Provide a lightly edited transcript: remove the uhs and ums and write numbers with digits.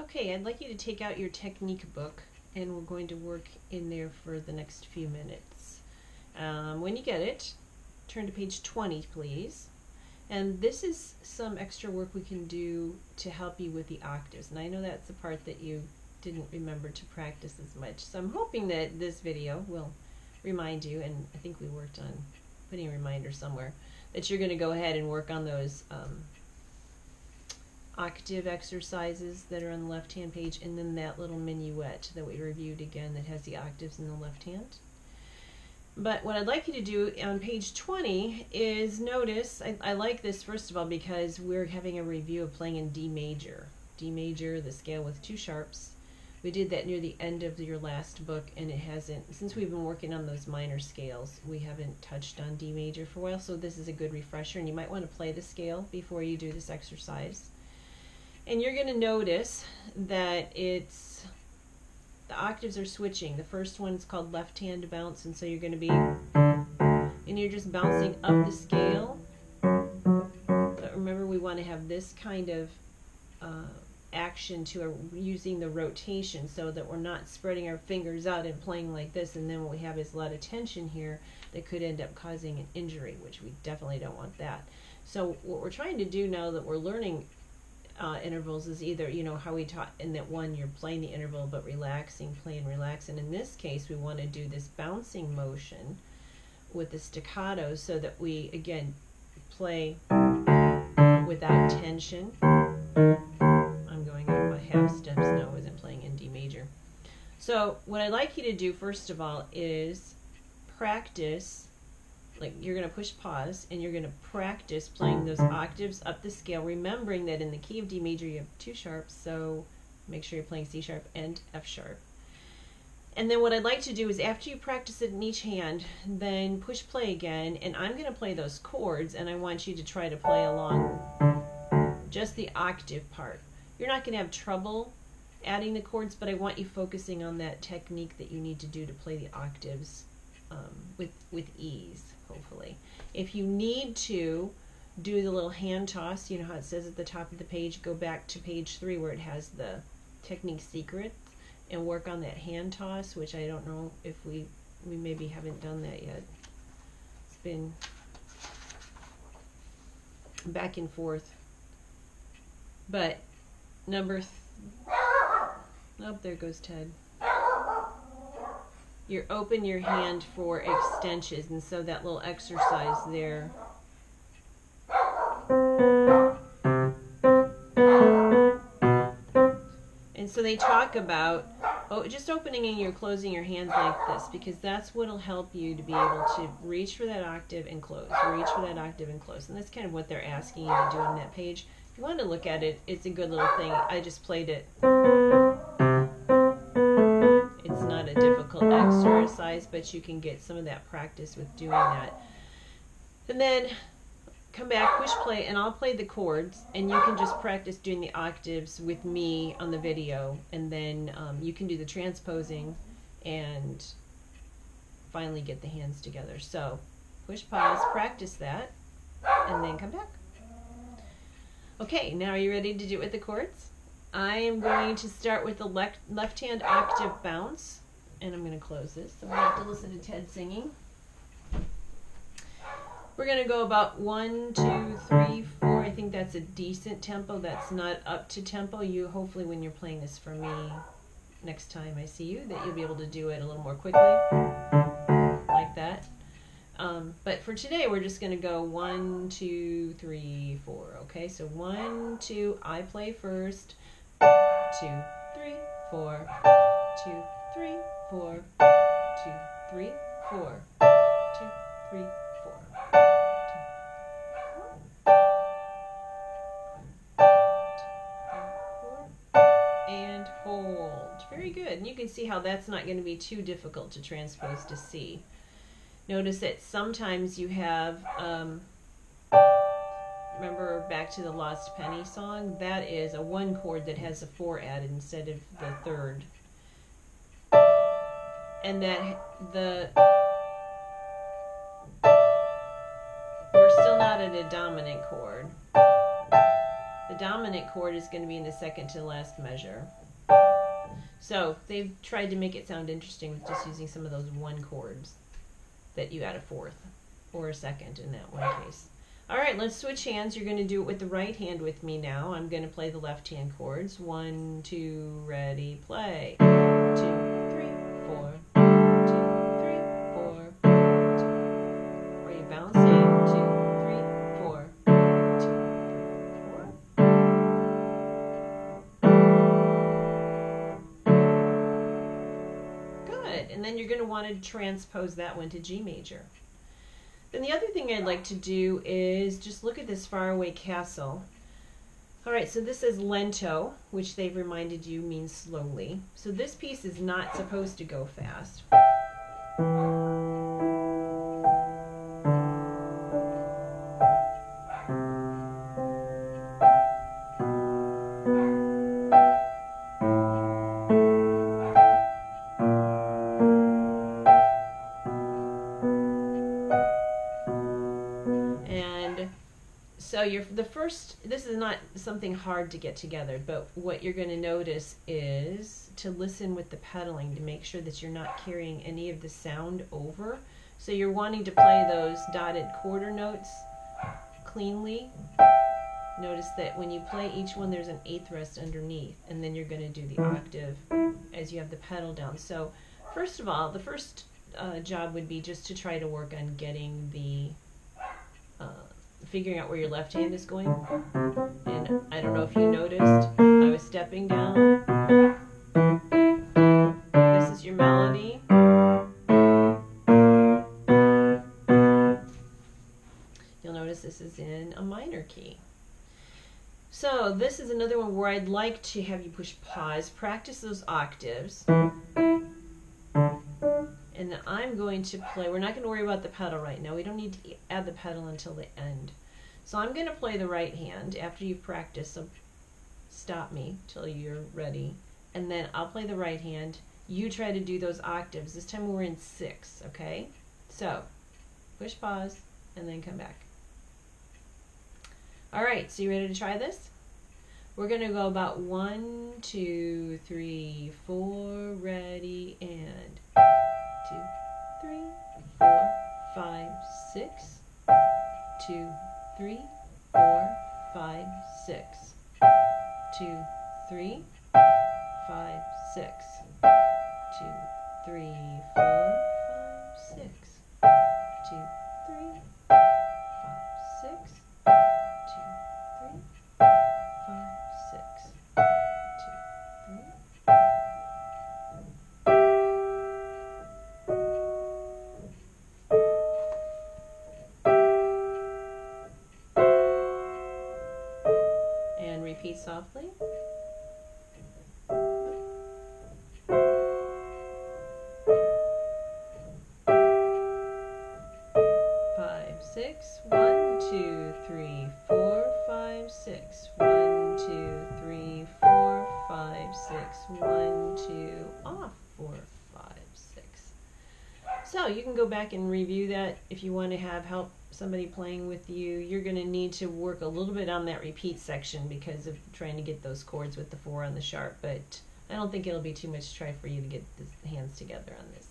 Okay, I'd like you to take out your technique book, and we're going to work in there for the next few minutes. When you get it, turn to page 20, please. And this is some extra work we can do to help you with the octaves. And I know that's the part that you didn't remember to practice as much. So I'm hoping that this video will remind you, and I think we worked on putting a reminder somewhere, that you're going to go ahead and work on those octave exercises that are on the left-hand page, and then that little minuet that we reviewed again that has the octaves in the left hand. But what I'd like you to do on page 20 is notice, I like this first of all because we're having a review of playing in D major. D major, the scale with 2 sharps. We did that near the end of your last book, and it hasn't, since we've been working on those minor scales, we haven't touched on D major for a while, so this is a good refresher, and you might want to play the scale before you do this exercise. And you're going to notice that it's, the octaves are switching. The first one is called left hand bounce, and so you're going to be, and you're just bouncing up the scale. But remember, we want to have this kind of action to using the rotation so that we're not spreading our fingers out and playing like this, and then what we have is a lot of tension here that could end up causing an injury, which we definitely don't want that. So what we're trying to do now that we're learning intervals is either, you know, how we taught in that one, you're playing the interval but relaxing, play and relax, and in this case we want to do this bouncing motion with the staccato so that we again play without tension. I'm going over my half steps now, I wasn't playing in D major. So what I'd like you to do first of all is practice. Like, you're going to push pause and you're going to practice playing those octaves up the scale, remembering that in the key of D major you have 2 sharps, so make sure you're playing C sharp and F sharp. And then what I'd like to do is after you practice it in each hand, then push play again, and I'm going to play those chords, and I want you to try to play along just the octave part. You're not going to have trouble adding the chords, but I want you focusing on that technique that you need to do to play the octaves with ease, hopefully. If you need to do the little hand toss, you know how it says at the top of the page, go back to page 3 where it has the technique secret and work on that hand toss, which I don't know if we maybe haven't done that yet. It's been back and forth. But oh, there goes Ted. You open your hand for extensions, and so that little exercise there. And so they talk about just opening and you're closing your hands like this, because that's what will help you to be able to reach for that octave and close, reach for that octave and close. And that's kind of what they're asking you to do on that page. If you want to look at it, it's a good little thing. I just played it. It's not a difficult exercise, but you can get some of that practice with doing that. And then come back, push play, and I'll play the chords, and you can just practice doing the octaves with me on the video, and then you can do the transposing and finally get the hands together. So push pause, practice that, and then come back. Okay, now are you ready to do it with the chords? I am going to start with the left hand octave bounce, and I'm going to close this, so we'll have to listen to Ted singing. We're going to go about 1, 2, 3, 4. I think that's a decent tempo. That's not up to tempo. You hopefully, when you're playing this for me next time I see you, that you'll be able to do it a little more quickly, like that. But for today, we're just going to go 1, 2, 3, 4. Okay, so 1, 2. I play first. 2, 3, 4. 2, 3, 4. 2, 3, 4. 2, 3, 4. And hold. Very good. And you can see how that's not going to be too difficult to transpose to C. Notice that sometimes you have, remember back to the Lost Penny song? That is a 1 chord that has a 4 added instead of the 3rd. And that we're still not at a dominant chord. The dominant chord is going to be in the second to last measure. So they've tried to make it sound interesting with just using some of those one chords that you add a fourth or a second in that one case. All right, let's switch hands. You're going to do it with the right hand with me now. I'm going to play the left hand chords. 1, 2, ready, play. 2, 3, 4. 2, 3, 4. 2. Are you bouncing? 2, 3, 4. 2, 3, 4. Good. And then you're going to want to transpose that one to G major. Then the other thing I'd like to do is just look at this faraway castle. All right, so this is lento, which they've reminded you means slowly. So this piece is not supposed to go fast. So this is not something hard to get together, but what you're going to notice is to listen with the pedaling to make sure that you're not carrying any of the sound over. So you're wanting to play those dotted quarter notes cleanly. Notice that when you play each one, there's an eighth rest underneath, and then you're going to do the octave as you have the pedal down. So first of all, the first job would be just to try to work on getting the figuring out where your left hand is going. And I don't know if you noticed, I was stepping down. This is your melody. You'll notice this is in a minor key. So this is another one where I'd like to have you push pause, practice those octaves. And I'm going to play, we're not going to worry about the pedal right now. We don't need to add the pedal until the end. So I'm going to play the right hand after you've practiced, so stop me till you're ready. And then I'll play the right hand. You try to do those octaves. This time we're in 6, okay? So push pause and then come back. All right, so you ready to try this? We're going to go about 1, 2, 3, 4, ready, and 2, 3, 4, 5, 6, 2, 3, 4, 5, 6, 2, 3, 5, 6, 2, 3, 4, 5, 6, 2, 3, 5, 6, 2, 3, 5, 6, 2, 3. And repeat softly. 5, 6, 1, 2, 3, 4, 5, 6, 1, 2, 3, 4, 5, 6, 1, 2, off, 4, 5, 6. So you can go back and review that if you want to have help somebody playing with you. You're going to need to work a little bit on that repeat section because of trying to get those chords with the 4 on the sharp, but I don't think it'll be too much to try for you to get the hands together on this.